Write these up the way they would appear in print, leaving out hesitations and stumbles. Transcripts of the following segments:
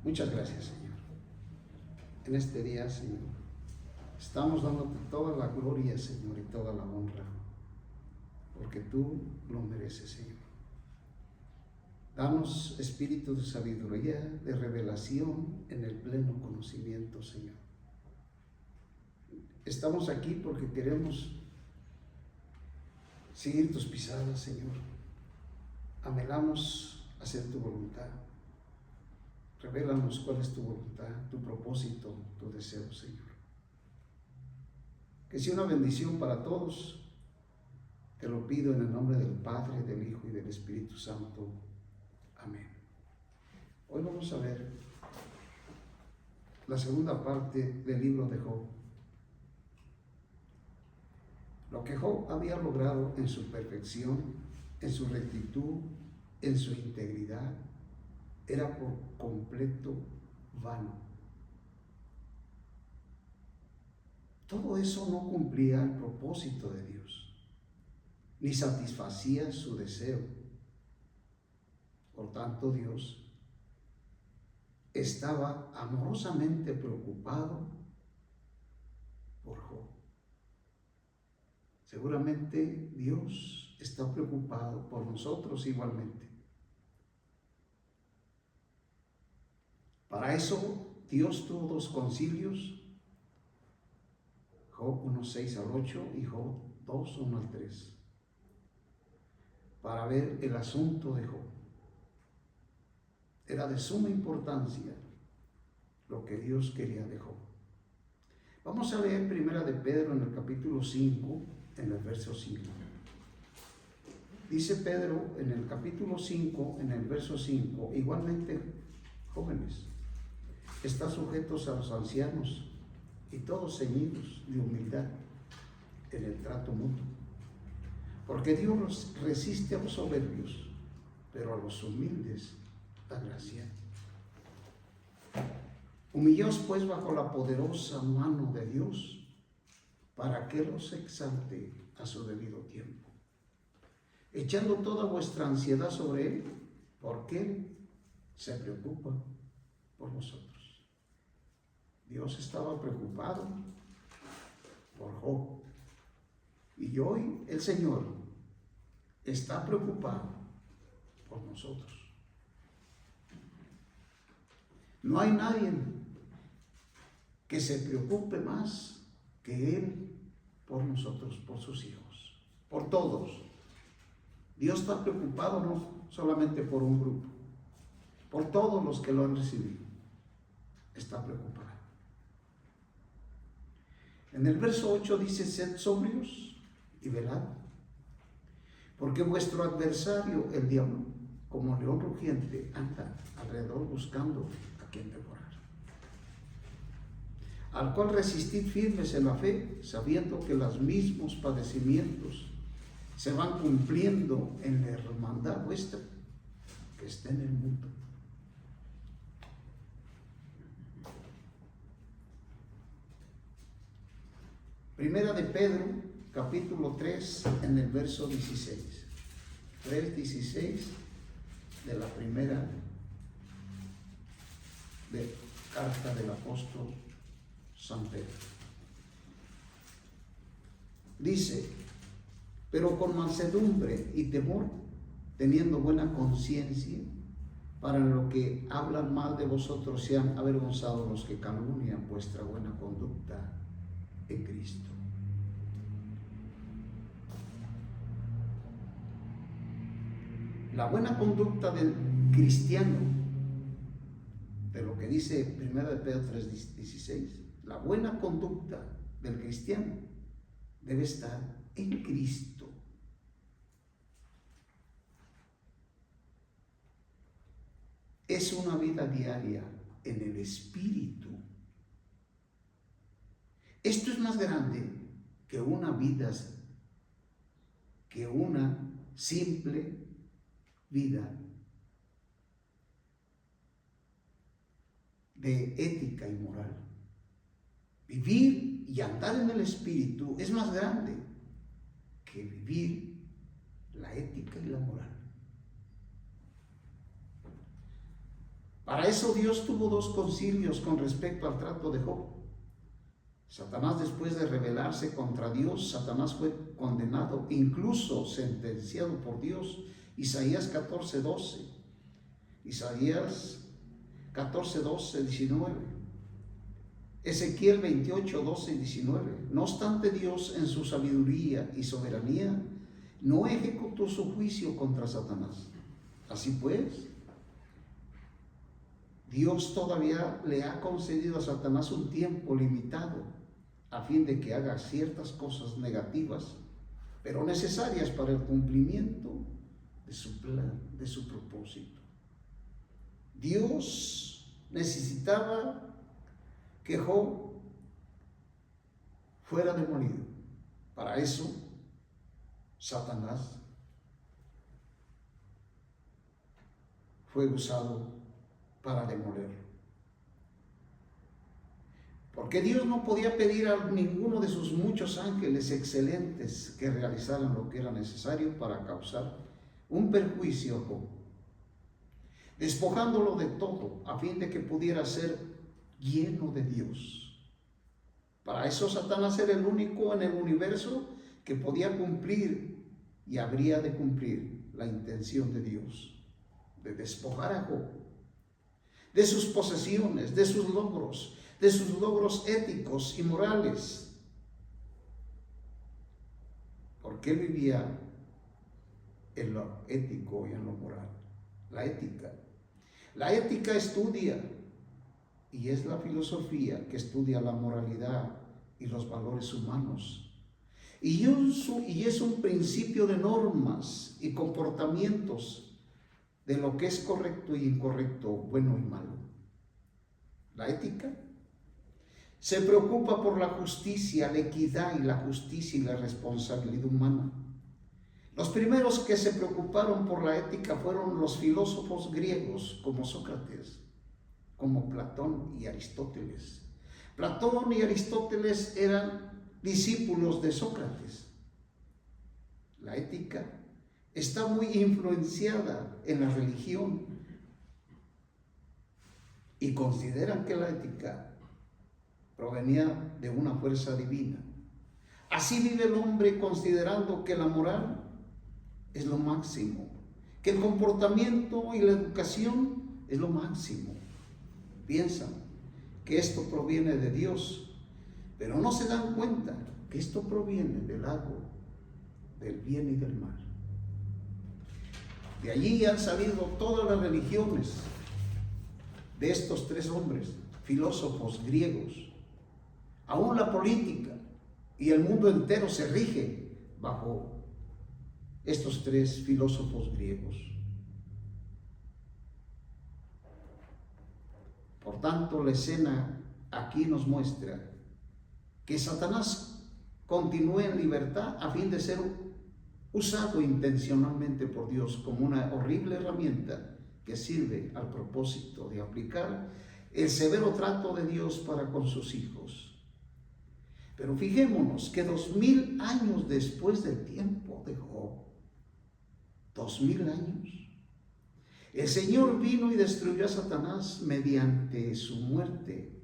Muchas gracias, Señor. En este día, Señor, estamos dándote toda la gloria, Señor, y toda la honra, porque tú lo mereces, Señor. Danos espíritu de sabiduría, de revelación en el pleno conocimiento, Señor. Estamos aquí porque queremos seguir tus pisadas, Señor. Anhelamos hacer tu voluntad. Revélanos cuál es tu voluntad, tu propósito, tu deseo, Señor. Que sea una bendición para todos. Te lo pido en el nombre del Padre, del Hijo y del Espíritu Santo. Amén. Hoy vamos a ver la segunda parte del libro de Job. Lo que Job había logrado en su perfección, en su rectitud, en su integridad, era por completo vano. Todo eso no cumplía el propósito de Dios, ni satisfacía su deseo. Por tanto, Dios estaba amorosamente preocupado por Job. Seguramente Dios está preocupado por nosotros igualmente. Para eso Dios tuvo dos concilios, Job 1:6 al 8 y Job 2:1 al 3, para ver el asunto de Job. Era de suma importancia lo que Dios quería de Job. Vamos a leer primera de Pedro en el capítulo 5, en el verso 5. Dice Pedro en el capítulo 5, en el verso 5, igualmente, jóvenes, están sujetos a los ancianos y todos ceñidos de humildad en el trato mutuo. Porque Dios resiste a los soberbios, pero a los humildes da gracia. Humillaos pues bajo la poderosa mano de Dios, para que los exalte a su debido tiempo, echando toda vuestra ansiedad sobre Él, porque Él se preocupa por vosotros. Dios estaba preocupado por Job, y hoy el Señor está preocupado por nosotros. No hay nadie que se preocupe más que Él por nosotros, por sus hijos, por todos. Dios está preocupado no solamente por un grupo, por todos los que lo han recibido. Está preocupado. En el verso 8 dice: sed sobrios y velad, porque vuestro adversario, el diablo, como león rugiente, anda alrededor buscando a quien devorar. Al cual resistid firmes en la fe, sabiendo que los mismos padecimientos se van cumpliendo en la hermandad vuestra que está en el mundo. Primera de Pedro, capítulo 3, en el verso 16. 3:16 de la primera carta del apóstol San Pedro. Dice: pero con mansedumbre y temor, teniendo buena conciencia, para lo que hablan mal de vosotros sean avergonzados los que calumnian vuestra buena conducta en Cristo. La buena conducta del cristiano, de lo que dice 1 de Pedro 3:16, la buena conducta del cristiano debe estar en Cristo. Es una vida diaria en el Espíritu. Esto es más grande que una vida, que una simple vida de ética y moral. Vivir y andar en el Espíritu es más grande que vivir la ética y la moral. Para eso Dios tuvo dos concilios con respecto al trato de Job. Satanás, después de rebelarse contra Dios, Satanás fue condenado, incluso sentenciado por Dios. Isaías 14:12. Isaías 14:12, 19. Ezequiel 28:12 y 19. No obstante, Dios en su sabiduría y soberanía no ejecutó su juicio contra Satanás. Así pues, Dios todavía le ha concedido a Satanás un tiempo limitado a fin de que haga ciertas cosas negativas, pero necesarias para el cumplimiento de su plan, de su propósito. Dios necesitaba que Job fuera demolido. Para eso, Satanás fue usado para demolerlo. Porque Dios no podía pedir a ninguno de sus muchos ángeles excelentes que realizaran lo que era necesario para causar un perjuicio a Job, despojándolo de todo a fin de que pudiera ser lleno de Dios. Para eso Satanás era el único en el universo que podía cumplir y habría de cumplir la intención de Dios, de despojar a Job de sus posesiones, de sus logros éticos y morales, porque él vivía en lo ético y en lo moral. La ética estudia, y es la filosofía que estudia la moralidad y los valores humanos, y es un principio de normas y comportamientos de lo que es correcto y incorrecto, bueno y malo. La ética se preocupa por la justicia, la equidad y la justicia y la responsabilidad humana. Los primeros que se preocuparon por la ética fueron los filósofos griegos como Sócrates, como Platón y Aristóteles. Platón y Aristóteles eran discípulos de Sócrates. La ética está muy influenciada en la religión y consideran que la ética provenía de una fuerza divina. Así vive el hombre considerando que la moral es lo máximo, que el comportamiento y la educación es lo máximo. Piensan que esto proviene de Dios, pero no se dan cuenta que esto proviene del lago del bien y del mal. De allí han salido todas las religiones de estos tres hombres, filósofos griegos. Aún la política y el mundo entero se rige bajo estos tres filósofos griegos. Por tanto, la escena aquí nos muestra que Satanás continúa en libertad a fin de ser usado intencionalmente por Dios como una horrible herramienta que sirve al propósito de aplicar el severo trato de Dios para con sus hijos. Pero fijémonos que 2000 años después del tiempo de Job, 2000 años, el Señor vino y destruyó a Satanás mediante su muerte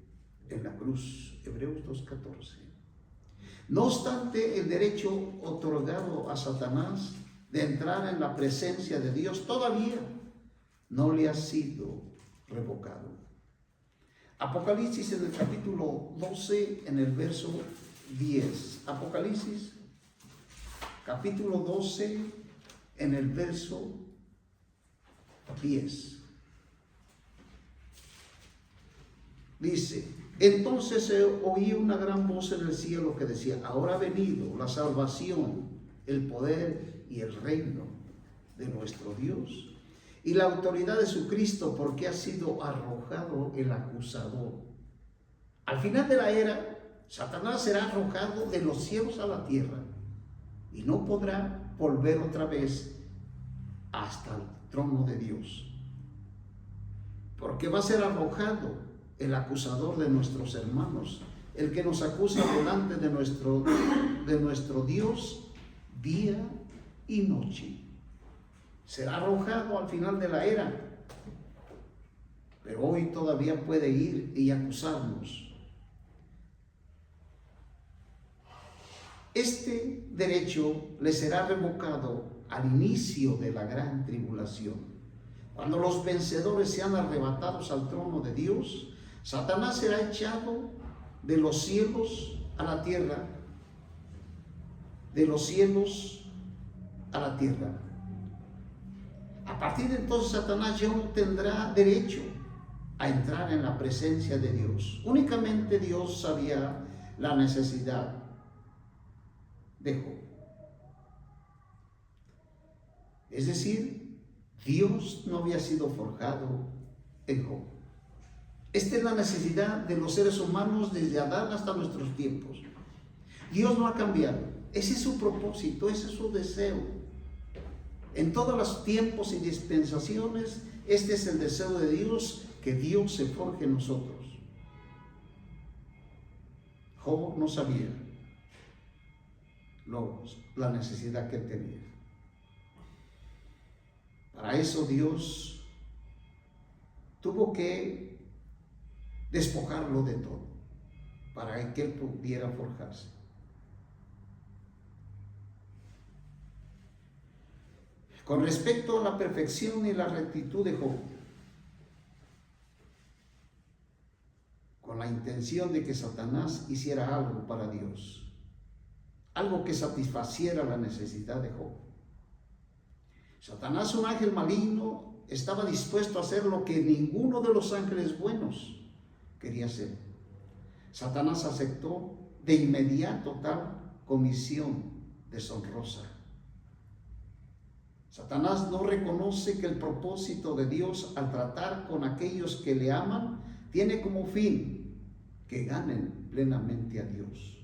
en la cruz. Hebreos 2:14. No obstante, el derecho otorgado a Satanás de entrar en la presencia de Dios todavía no le ha sido revocado. Apocalipsis en el capítulo 12, en el verso 10. Apocalipsis, capítulo 12, en el verso 10. Dice: entonces oí una gran voz en el cielo que decía: ahora ha venido la salvación, el poder y el reino de nuestro Dios y la autoridad de su Cristo, porque ha sido arrojado el acusador. Al final de la era, Satanás será arrojado de los cielos a la tierra y no podrá volver otra vez hasta el trono de Dios, porque va a ser arrojado el acusador de nuestros hermanos, el que nos acusa delante de nuestro Dios día y noche. Será arrojado al final de la era. pero hoy todavía puede ir y acusarnos. Este derecho le será revocado al inicio de la gran tribulación. Cuando los vencedores sean arrebatados al trono de Dios, Satanás será echado de los cielos a la tierra, de los cielos a la tierra. A partir de entonces Satanás ya no tendrá derecho a entrar en la presencia de Dios. Únicamente Dios sabía la necesidad de Job. Es decir, Dios no había sido forjado en Job. Esta es la necesidad de los seres humanos desde Adán hasta nuestros tiempos. Dios no ha cambiado. Ese es su propósito, ese es su deseo. En todos los tiempos y dispensaciones, este es el deseo de Dios, que Dios se forje en nosotros. Job no sabía la necesidad que él tenía. Para eso Dios tuvo que despojarlo de todo, para que él pudiera forjarse. Con respecto a la perfección y la rectitud de Job, con la intención de que Satanás hiciera algo para Dios, algo que satisfaciera la necesidad de Job. Satanás, un ángel maligno, estaba dispuesto a hacer lo que ninguno de los ángeles buenos quería hacer. Satanás aceptó de inmediato tal comisión deshonrosa. Satanás no reconoce que el propósito de Dios al tratar con aquellos que le aman tiene como fin que ganen plenamente a Dios,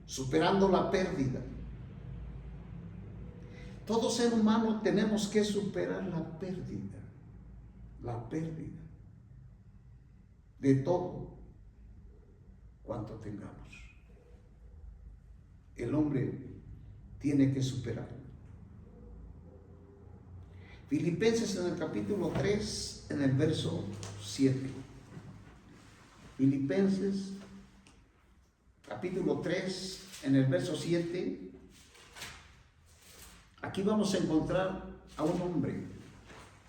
superando la pérdida. Todo ser humano tenemos que superar la pérdida de todo cuanto tengamos. El hombre tiene que superarlo. Filipenses en el capítulo 3, en el verso 7. Filipenses, capítulo 3, en el verso 7. Aquí vamos a encontrar a un hombre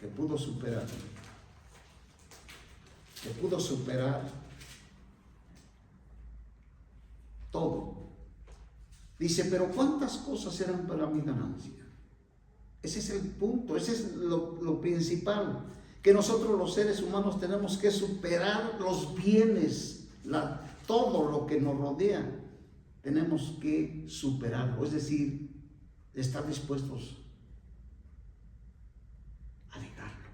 que pudo superar todo. Dice, pero ¿cuántas cosas eran para mi ganancia? Ese es el punto, ese es lo principal, que nosotros los seres humanos tenemos que superar los bienes, todo lo que nos rodea, tenemos que superarlo, es decir, estar dispuestos a dejarlo.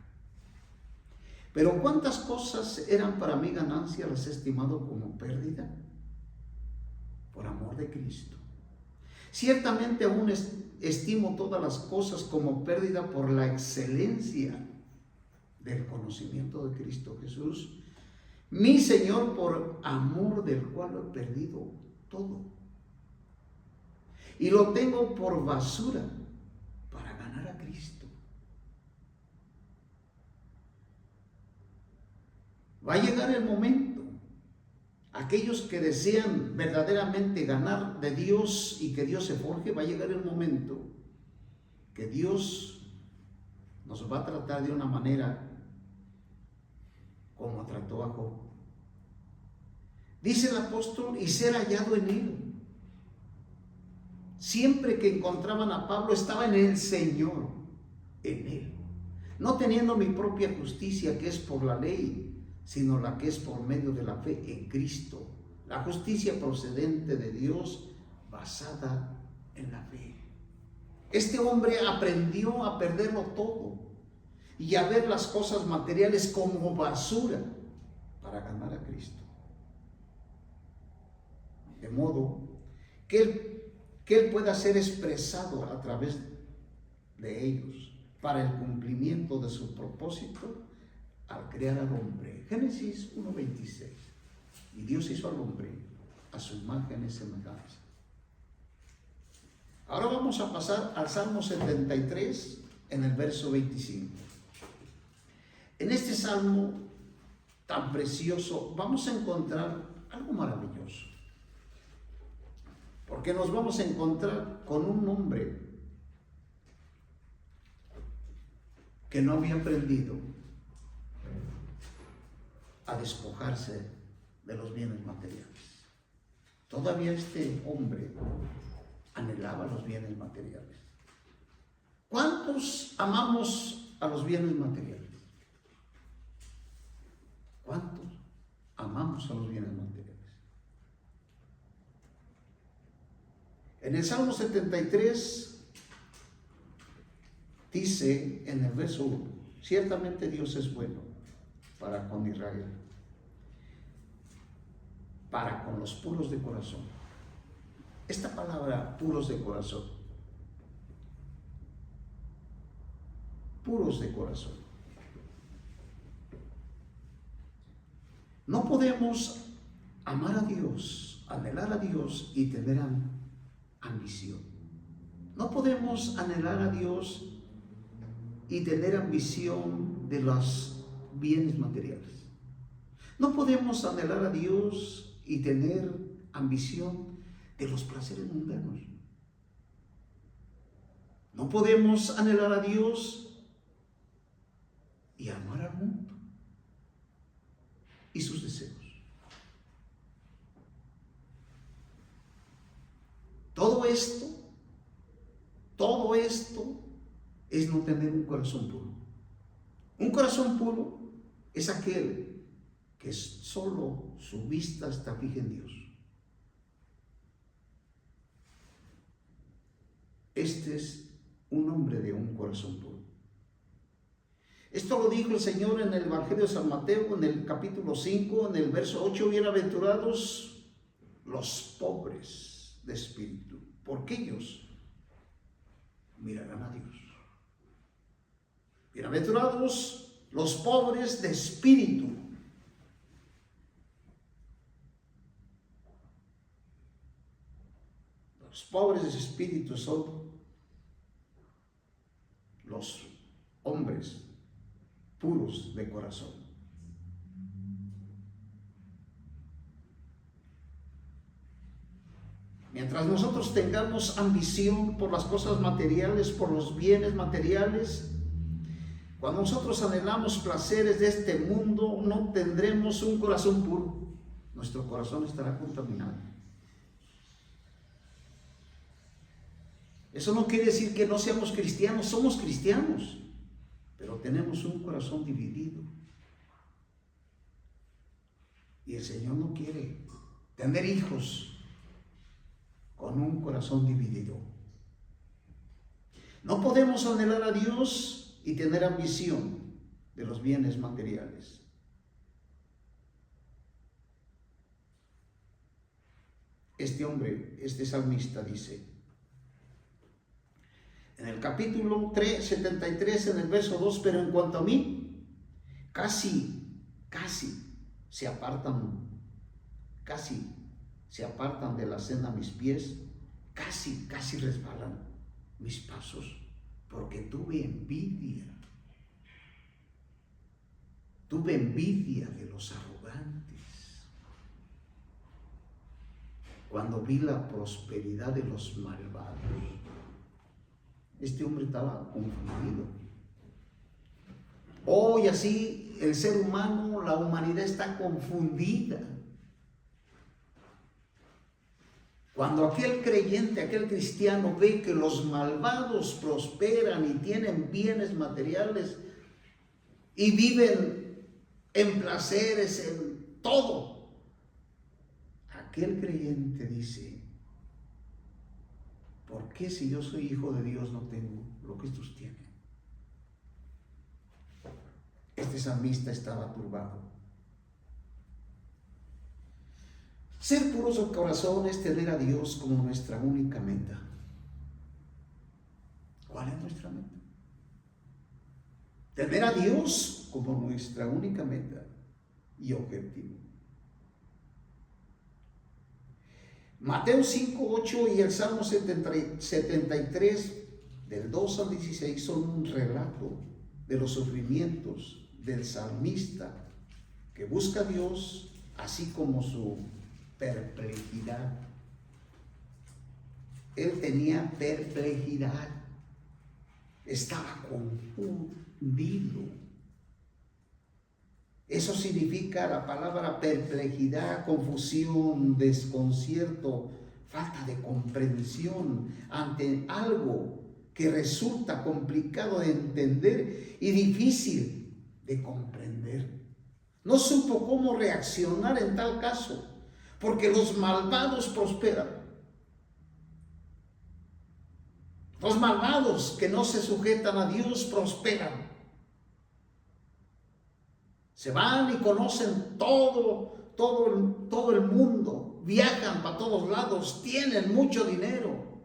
Pero ¿cuántas cosas eran para mi ganancia? Las he estimado como pérdida por amor de Cristo. Ciertamente aún estimo todas las cosas como pérdida por la excelencia del conocimiento de Cristo Jesús, mi Señor, por amor del cual he perdido todo. Y lo tengo por basura para ganar a Cristo. Va a llegar el momento, aquellos que desean verdaderamente ganar de Dios y que Dios se forje, va a llegar el momento que Dios nos va a tratar de una manera como trató a Job. Dice el apóstol, y ser hallado en él. Siempre que encontraban a Pablo estaba en el Señor, en él. No teniendo mi propia justicia que es por la ley, sino la que es por medio de la fe en Cristo. La justicia procedente de Dios basada en la fe. Este hombre aprendió a perderlo todo y a ver las cosas materiales como basura para ganar a Cristo. De modo que él pueda ser expresado a través de ellos para el cumplimiento de su propósito al crear al hombre. Génesis 1:26. Y Dios hizo al hombre a su imagen y semejanza. Ahora vamos a pasar al Salmo 73 en el verso 25. En este salmo tan precioso vamos a encontrar algo maravilloso. Porque nos vamos a encontrar con un hombre que no había aprendido a despojarse de los bienes materiales. Todavía este hombre anhelaba los bienes materiales. ¿Cuántos amamos a los bienes materiales? ¿Cuántos amamos a los bienes materiales? En el Salmo 73 dice en el verso 1, ciertamente Dios es bueno para con Israel, para con los puros de corazón. Esta palabra, puros de corazón, puros de corazón. No podemos amar a Dios, anhelar a Dios y tener ambición. No podemos anhelar a Dios y tener ambición de los bienes materiales. No podemos anhelar a Dios y tener ambición de los placeres mundanos. No podemos anhelar a Dios y amar al mundo y sus deseos. Todo esto es no tener un corazón puro. Un corazón puro es aquel que solo su vista está fija en Dios. Este es un hombre de un corazón puro. Esto lo dijo el Señor en el Evangelio de San Mateo, en el capítulo 5, en el verso 8, bienaventurados los pobres de espíritu, porque ellos mirarán a Dios. Bienaventurados los pobres de espíritu. Los pobres de espíritu son los hombres puros de corazón. Mientras nosotros tengamos ambición por las cosas materiales, por los bienes materiales, cuando nosotros anhelamos placeres de este mundo, no tendremos un corazón puro. Nuestro corazón estará contaminado. Eso no quiere decir que no seamos cristianos, somos cristianos, pero tenemos un corazón dividido. Y el Señor no quiere tener hijos con un corazón dividido. No podemos anhelar a Dios y tener ambición de los bienes materiales. Este hombre, este salmista dice, en el capítulo 73, en el verso 2, pero en cuanto a mí, casi se apartan de la senda mis pies, casi resbalan mis pasos, porque tuve envidia de los arrogantes, cuando vi la prosperidad de los malvados. Este hombre estaba confundido. Hoy así el ser humano, la humanidad está confundida. Cuando aquel creyente, aquel cristiano ve que los malvados prosperan y tienen bienes materiales y viven en placeres, en todo, aquel creyente dice, ¿por qué si yo soy hijo de Dios no tengo lo que estos tienen? Este salmista estaba turbado. Ser puros de corazón es tener a Dios como nuestra única meta. ¿Cuál es nuestra meta? Tener a Dios como nuestra única meta y objetivo. Mateo 5, 8 y el Salmo 73, del 2 al 16, son un relato de los sufrimientos del salmista que busca a Dios, así como su perplejidad. Él tenía perplejidad, estaba confundido. Eso significa la palabra perplejidad, confusión, desconcierto, falta de comprensión ante algo que resulta complicado de entender y difícil de comprender. No supo cómo reaccionar en tal caso, porque los malvados prosperan. Los malvados que no se sujetan a Dios prosperan. Se van y conocen todo el mundo, viajan para todos lados, tienen mucho dinero.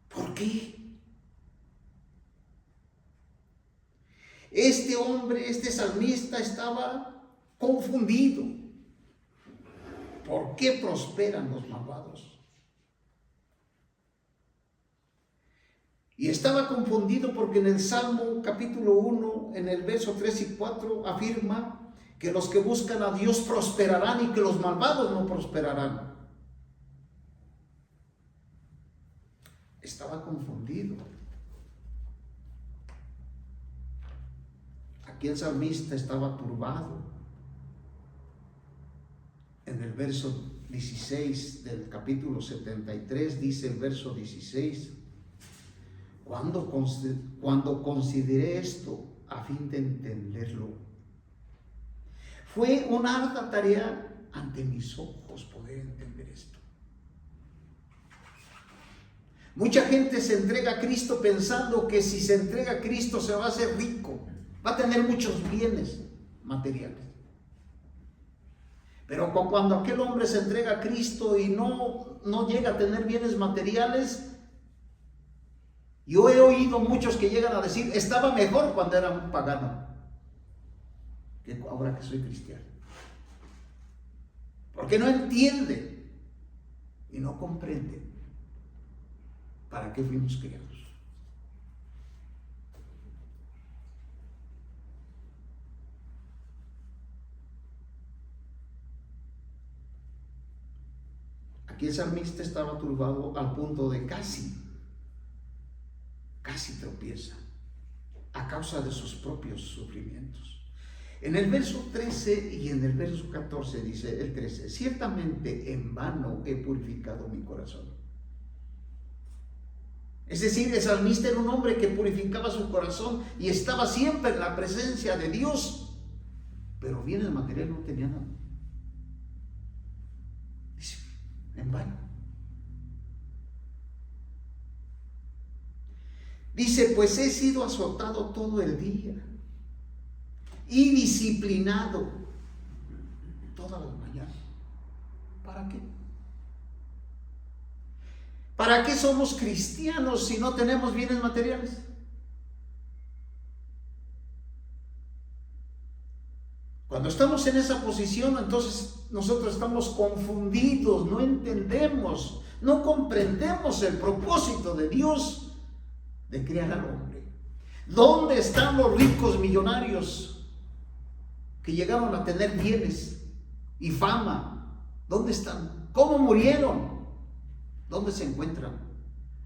¿Por qué? Este hombre, este salmista estaba confundido. ¿Por qué prosperan los malvados? Y estaba confundido porque en el Salmo capítulo 1, en el verso 3 y 4, afirma que los que buscan a Dios prosperarán y que los malvados no prosperarán. Estaba confundido. Aquí el salmista estaba turbado. En el verso 16 del capítulo 73 dice el verso 16: Cuando consideré esto a fin de entenderlo, fue una ardua tarea ante mis ojos poder entender esto. Mucha gente se entrega a Cristo pensando que si se entrega a Cristo se va a hacer rico, va a tener muchos bienes materiales. Pero cuando aquel hombre se entrega a Cristo y no llega a tener bienes materiales, yo he oído muchos que llegan a decir, estaba mejor cuando era un pagano que ahora que soy cristiano. Porque no entiende y no comprende para qué fuimos criados. Aquí el salmista estaba turbado al punto de casi tropieza a causa de sus propios sufrimientos. En el verso 13 y en el verso 14 dice el 13: ciertamente en vano he purificado mi corazón. Es decir, el salmista era un hombre que purificaba su corazón y estaba siempre en la presencia de Dios, pero bienes materiales no tenía nada. Dice, en vano. Dice, pues he sido azotado todo el día y disciplinado todas las mañanas. ¿Para qué? ¿Para qué somos cristianos si no tenemos bienes materiales? Cuando estamos en esa posición, entonces nosotros estamos confundidos, no entendemos, no comprendemos el propósito de Dios de crear al hombre. ¿Dónde están los ricos millonarios que llegaron a tener bienes y fama? ¿Dónde están? ¿Cómo murieron? ¿Dónde se encuentran?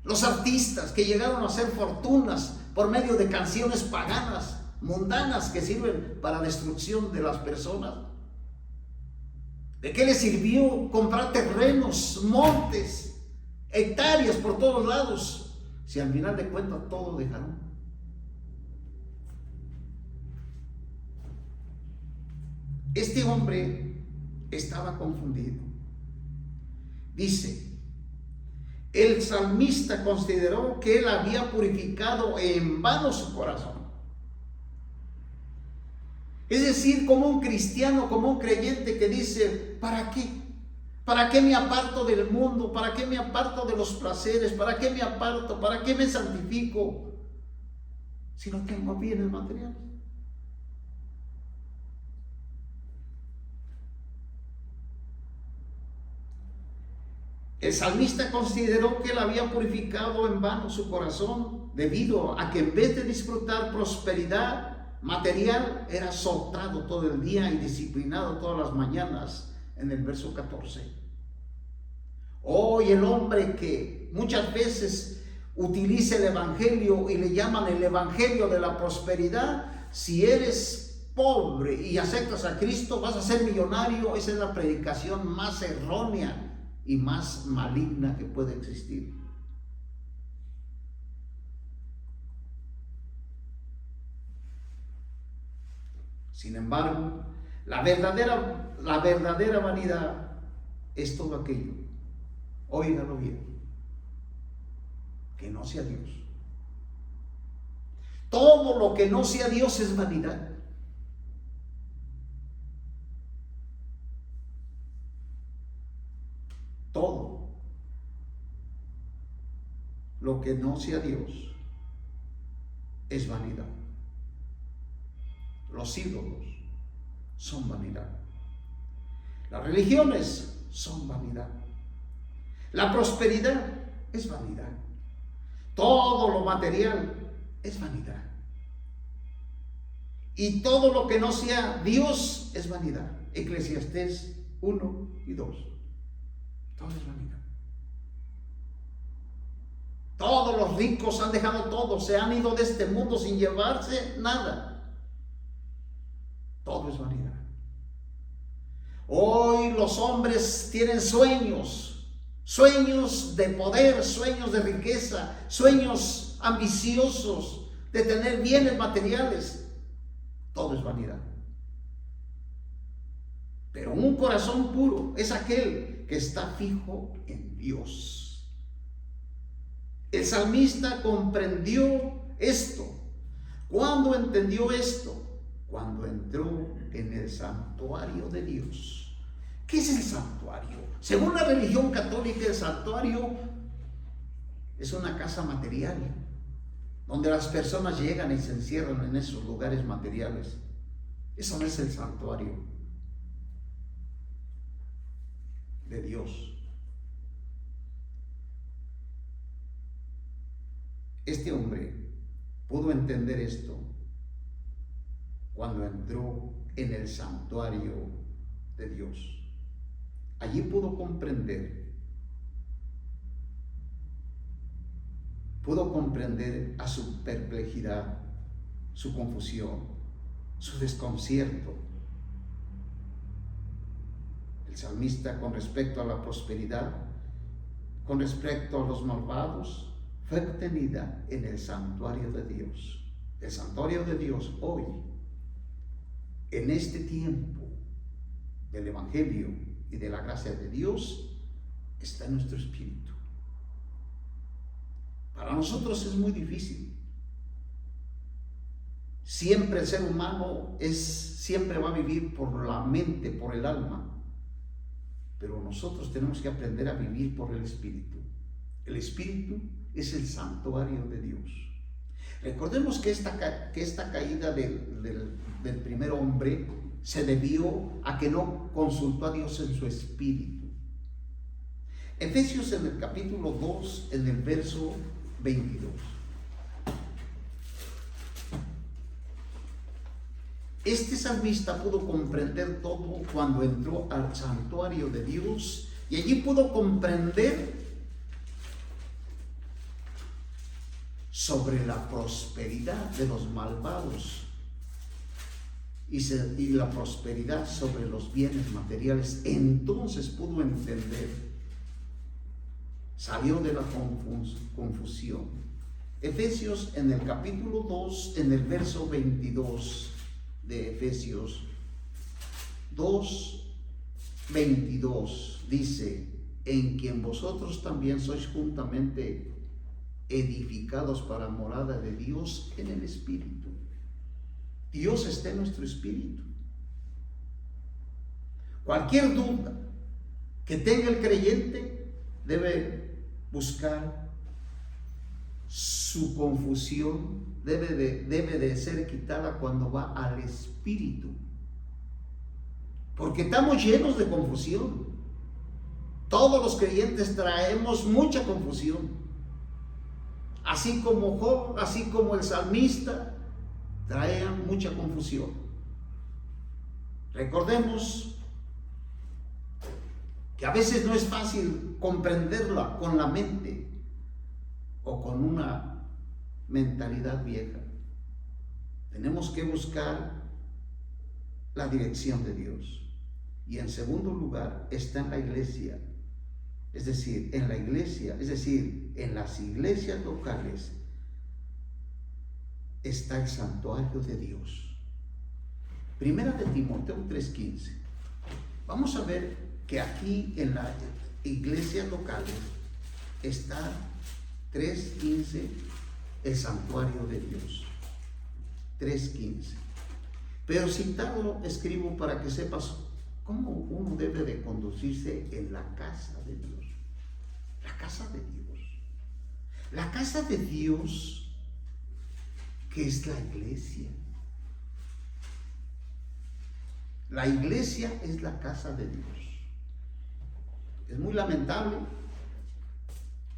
Los artistas que llegaron a hacer fortunas por medio de canciones paganas, mundanas, que sirven para destrucción de las personas. ¿De qué les sirvió comprar terrenos, montes, hectáreas por todos lados, si al final de cuentas todo dejaron? Este hombre estaba confundido. Dice, el salmista consideró que él había purificado en vano su corazón. Es decir, como un cristiano, como un creyente que dice, ¿para qué? ¿Para qué me aparto del mundo? ¿Para qué me aparto de los placeres? ¿Para qué me aparto? ¿Para qué me santifico si no tengo bienes materiales? El salmista consideró que él había purificado en vano su corazón debido a que en vez de disfrutar prosperidad, material era azotado todo el día y disciplinado todas las mañanas en el verso 14. Hoy el hombre que muchas veces utiliza el evangelio y le llaman el evangelio de la prosperidad, si eres pobre y aceptas a Cristo vas a ser millonario, esa es la predicación más errónea y más maligna que puede existir. Sin embargo, la verdadera vanidad es todo aquello, óigalo bien, que no sea Dios. Todo lo que no sea Dios es vanidad. Todo lo que no sea Dios es vanidad. Los ídolos son vanidad. Las religiones son vanidad. La prosperidad es vanidad. Todo lo material es vanidad. Y todo lo que no sea Dios es vanidad. Eclesiastés 1 y 2. Todo es vanidad. Todos los ricos han dejado todo, se han ido de este mundo sin llevarse nada. Todo es vanidad. Hoy los hombres tienen sueños de poder, sueños de riqueza, sueños ambiciosos de tener bienes materiales. Todo es vanidad. Pero un corazón puro es aquel que está fijo en Dios. El salmista comprendió esto. ¿Cuándo entendió esto? Cuando entró en el santuario de Dios. ¿Qué es el santuario? Según la religión católica, el santuario es una casa material, donde las personas llegan y se encierran en esos lugares materiales. Eso no es el santuario de Dios. Este hombre pudo entender esto cuando entró en el santuario de Dios. Allí pudo comprender a su perplejidad, su confusión, su desconcierto. El salmista, con respecto a la prosperidad, con respecto a los malvados, fue tenida en el santuario de Dios. El santuario de Dios hoy, en este tiempo del Evangelio y de la gracia de Dios, está en nuestro espíritu. Para nosotros es muy difícil. Siempre el ser humano siempre va a vivir por la mente, por el alma. Pero nosotros tenemos que aprender a vivir por el espíritu. El espíritu es el santuario de Dios. Recordemos que esta caída del primer hombre se debió a que no consultó a Dios en su espíritu. Efesios en el capítulo 2, en el verso 22. Este salmista pudo comprender todo cuando entró al santuario de Dios y allí pudo comprender sobre la prosperidad de los malvados y la prosperidad sobre los bienes materiales. Entonces pudo entender, salió de la confusión. Efesios en el capítulo 2, en el verso 22 de Efesios 2, 22, dice: en quien vosotros también sois juntamente edificados para morada de Dios en el Espíritu. Dios está en nuestro espíritu. Cualquier duda que tenga el creyente debe buscar su confusión, debe de ser quitada cuando va al Espíritu, porque estamos llenos de confusión. Todos los creyentes traemos mucha confusión. Así como Job, así como el salmista, traían mucha confusión. Recordemos que a veces no es fácil comprenderla con la mente o con una mentalidad vieja. Tenemos que buscar la dirección de Dios. Y en segundo lugar está en la iglesia, es decir, en las iglesias locales está el santuario de Dios. Primera de Timoteo 3:15. Vamos a ver que aquí en las iglesias locales está 3:15 el santuario de Dios. 3:15. Pero citarlo escribo para que sepas cómo uno debe de conducirse en la casa de Dios. La casa de Dios. La casa de Dios, que es la iglesia. La iglesia es la casa de Dios. Es muy lamentable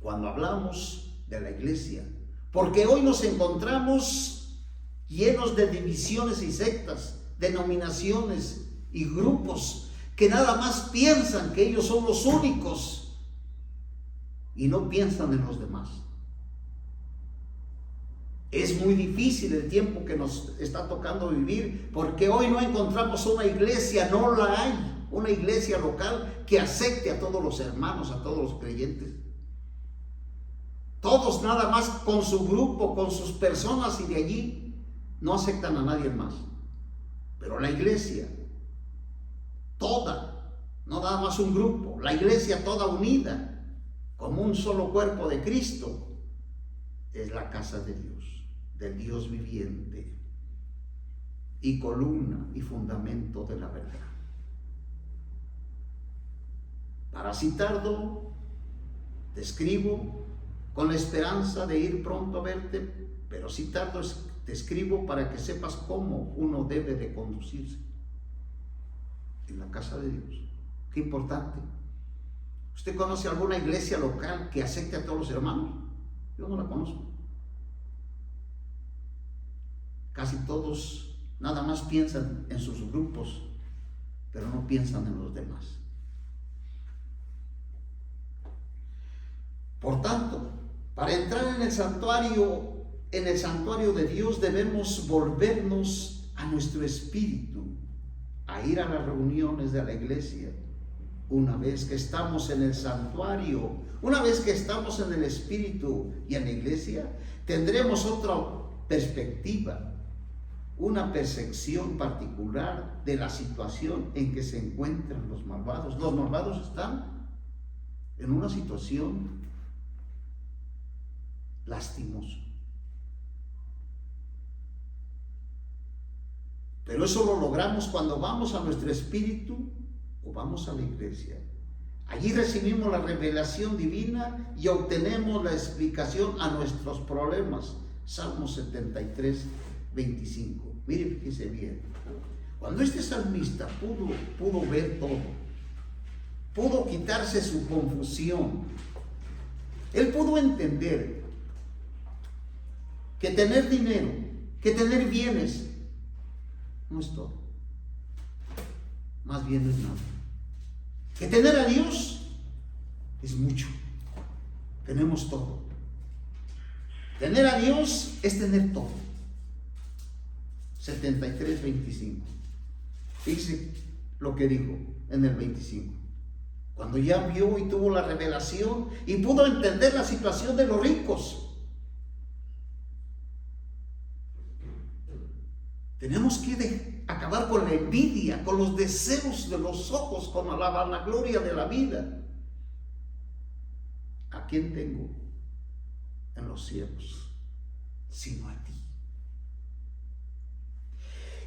cuando hablamos de la iglesia, porque hoy nos encontramos llenos de divisiones y sectas, denominaciones y grupos que nada más piensan que ellos son los únicos y no piensan en los demás. Es muy difícil el tiempo que nos está tocando vivir, porque hoy no encontramos una iglesia, no la hay, una iglesia local que acepte a todos los hermanos, a todos los creyentes. Todos nada más con su grupo, con sus personas, y de allí no aceptan a nadie más. Pero la iglesia toda, no nada más un grupo, la iglesia toda unida como un solo cuerpo de Cristo, es la casa de Dios, del Dios viviente y columna y fundamento de la verdad. Para citarlo, te escribo con la esperanza de ir pronto a verte, pero citarlo te escribo para que sepas cómo uno debe de conducirse en la casa de Dios. Qué importante. ¿Usted conoce alguna iglesia local que acepte a todos los hermanos? Yo no la conozco. Casi todos nada más piensan en sus grupos, pero no piensan en los demás. Por tanto, para entrar en el santuario de Dios debemos volvernos a nuestro espíritu, a ir a las reuniones de la iglesia. Una vez que estamos en el santuario, una vez que estamos en el espíritu y en la iglesia, tendremos otra perspectiva, una percepción particular de la situación en que se encuentran los malvados. Los malvados están en una situación lastimosa. Pero eso lo logramos cuando vamos a nuestro espíritu o vamos a la iglesia. Allí recibimos la revelación divina y obtenemos la explicación a nuestros problemas. Salmo 73, 25. Mire, fíjese bien. Cuando este salmista pudo ver todo, pudo quitarse su confusión, él pudo entender que tener dinero, que tener bienes, no es todo. Más bien no es nada. Que tener a Dios es mucho. Tenemos todo. Tener a Dios es tener todo. 73, 25. Fíjese lo que dijo en el 25. Cuando ya vio y tuvo la revelación y pudo entender la situación de los ricos. Tenemos que acabar con la envidia, con los deseos de los ojos, con la vanagloria de la vida. ¿A quién tengo en los cielos? Sino a ti.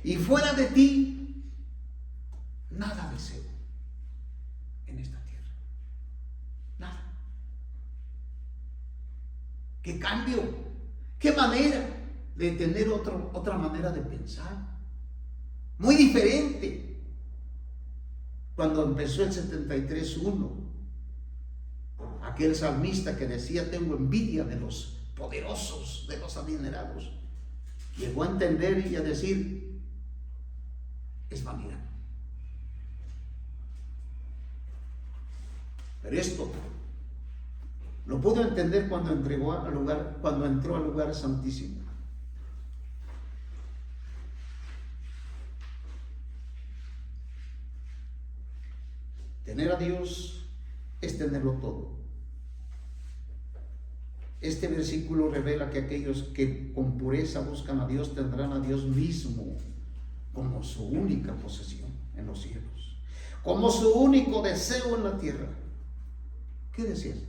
Y fuera de ti, nada deseo en esta tierra. Nada. ¿Qué cambio? ¿Qué manera de tener otra manera de pensar? Muy diferente. Cuando empezó el 73:1, aquel salmista que decía: tengo envidia de los poderosos, de los adinerados. llegó a entender y a decir, es vanidad. Pero esto lo pudo entender cuando entró al lugar santísimo. Tener a Dios es tenerlo todo. Este versículo revela que aquellos que con pureza buscan a Dios tendrán a Dios mismo como su única posesión en los cielos, como su único deseo en la tierra. ¿Qué deseas?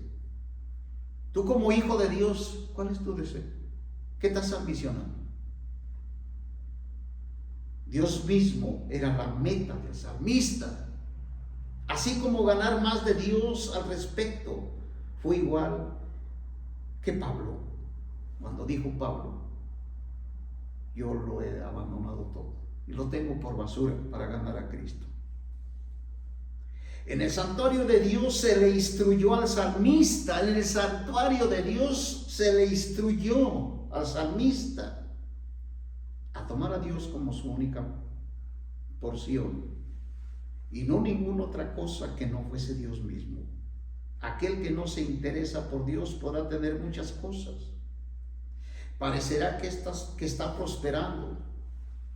Tú como hijo de Dios, ¿cuál es tu deseo? ¿Qué estás ambicionando? Dios mismo era la meta del salmista. Así como ganar más de Dios al respecto, fue igual que Pablo. Cuando dijo Pablo, yo lo he abandonado todo y lo tengo por basura para ganar a Cristo. En el santuario de Dios se le instruyó al salmista, en el santuario de Dios se le instruyó al salmista a tomar a Dios como su única porción y no ninguna otra cosa que no fuese Dios mismo. Aquel que no se interesa por Dios podrá tener muchas cosas. Parecerá que está prosperando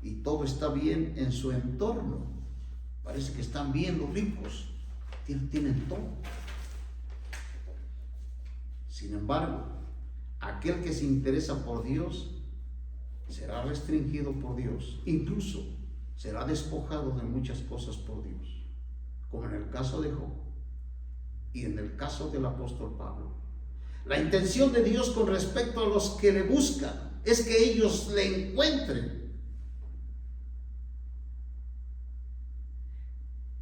y todo está bien en su entorno. Parece que están bien los ricos, tienen todo. Sin embargo, aquel que se interesa por Dios será restringido por Dios, incluso será despojado de muchas cosas por Dios, como en el caso de Job y en el caso del apóstol Pablo. La intención de Dios con respecto a los que le buscan es que ellos le encuentren.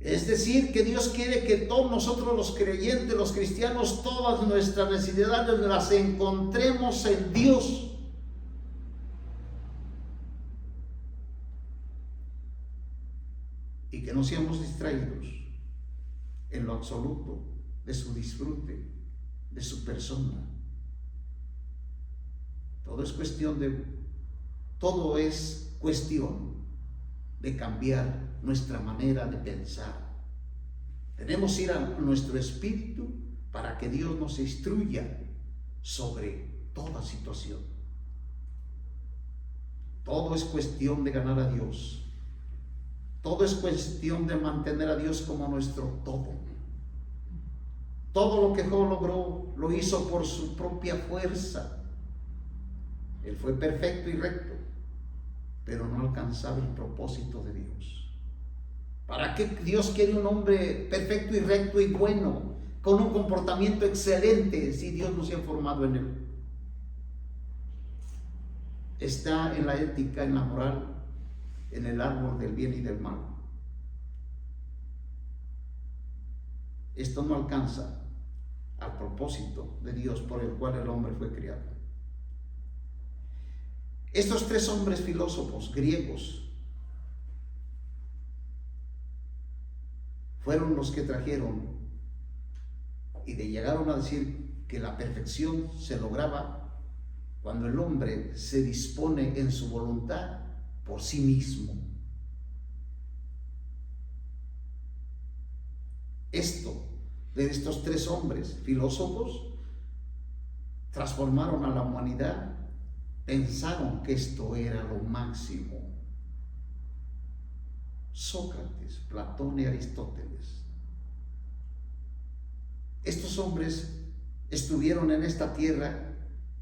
Es decir, que Dios quiere que todos nosotros los creyentes, los cristianos, todas nuestras necesidades las encontremos en Dios. Y que no seamos distraídos en lo absoluto de su disfrute, de su persona. Todo es cuestión de cambiar nuestra manera de pensar. Tenemos que ir a nuestro espíritu para que Dios nos instruya sobre toda situación. Todo es cuestión de ganar a Dios. Todo es cuestión de mantener a Dios como nuestro todo. Todo lo que Job logró lo hizo por su propia fuerza. Él fue perfecto y recto, pero no alcanzaba el propósito de Dios. ¿Para qué Dios quiere un hombre perfecto y recto y bueno, con un comportamiento excelente, si Dios no se ha formado en él? Está en la ética, en la moral, en el árbol del bien y del mal. Esto no alcanza al propósito de Dios por el cual el hombre fue criado. Estos tres hombres filósofos griegos fueron los que trajeron y llegaron a decir que la perfección se lograba cuando el hombre se dispone en su voluntad por sí mismo. Esto de estos tres hombres filósofos transformaron a la humanidad, pensaron que esto era lo máximo. Sócrates, Platón y Aristóteles. Estos hombres estuvieron en esta tierra.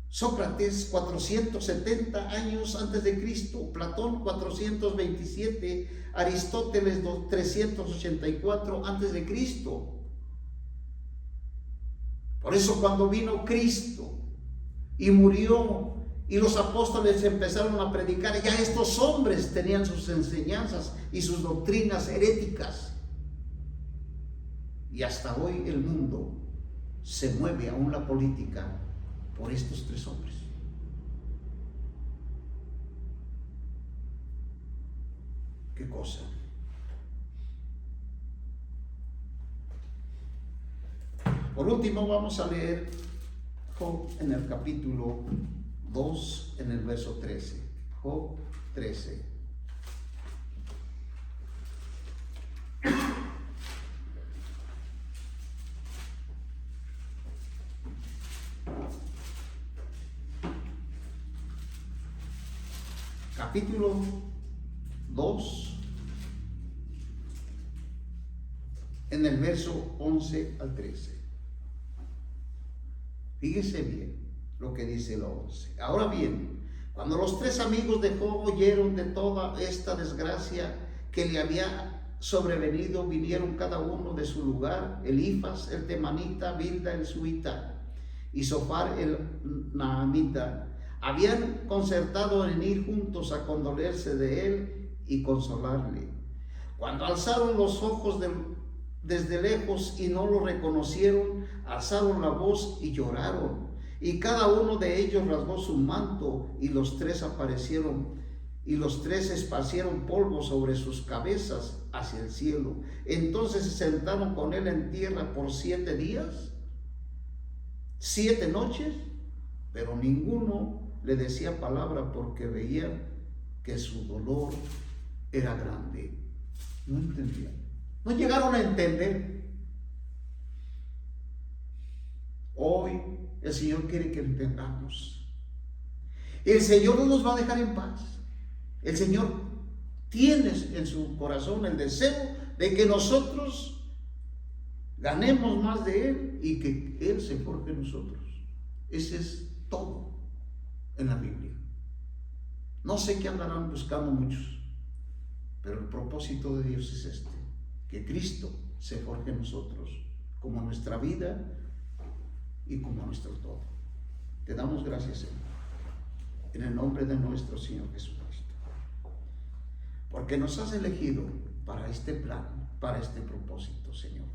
Sócrates 470 años antes de Cristo, Platón 427, Aristóteles 384 antes de Cristo. Por eso cuando vino Cristo y murió y los apóstoles empezaron a predicar, ya estos hombres tenían sus enseñanzas y sus doctrinas heréticas. Y hasta hoy el mundo se mueve, aún la política, por estos tres hombres. ¿Qué cosa? Por último vamos a leer Job en el capítulo 2, en el verso 13. Job 13. Capítulo 2, en el verso 11 al 13. Fíjese bien lo que dice el 11. Ahora bien, cuando los 3 amigos de Job oyeron de toda esta desgracia que le había sobrevenido, vinieron cada uno de su lugar: Elifaz el temanita, Bilda el suita y Zofar el naamita. Habían concertado en ir juntos a condolerse de él y consolarle. Cuando alzaron los ojos desde lejos y no lo reconocieron, alzaron la voz y lloraron. Y cada uno de ellos rasgó su manto, y los 3 esparcieron polvo sobre sus cabezas hacia el cielo. Entonces se sentaron con él en tierra por 7 días, 7 noches, pero ninguno le decía palabra, porque veían que su dolor era grande. No entendían, no llegaron a entender. Hoy el Señor quiere que entendamos. El Señor no nos va a dejar en paz. El Señor tiene en su corazón el deseo de que nosotros ganemos más de Él y que Él se forje en nosotros. Ese es todo en la Biblia. No sé qué andarán buscando muchos, pero el propósito de Dios es este: que Cristo se forje en nosotros como nuestra vida y como nuestro todo. Te damos gracias, Señor, en el nombre de nuestro Señor Jesucristo, porque nos has elegido para este plan, para este propósito, Señor.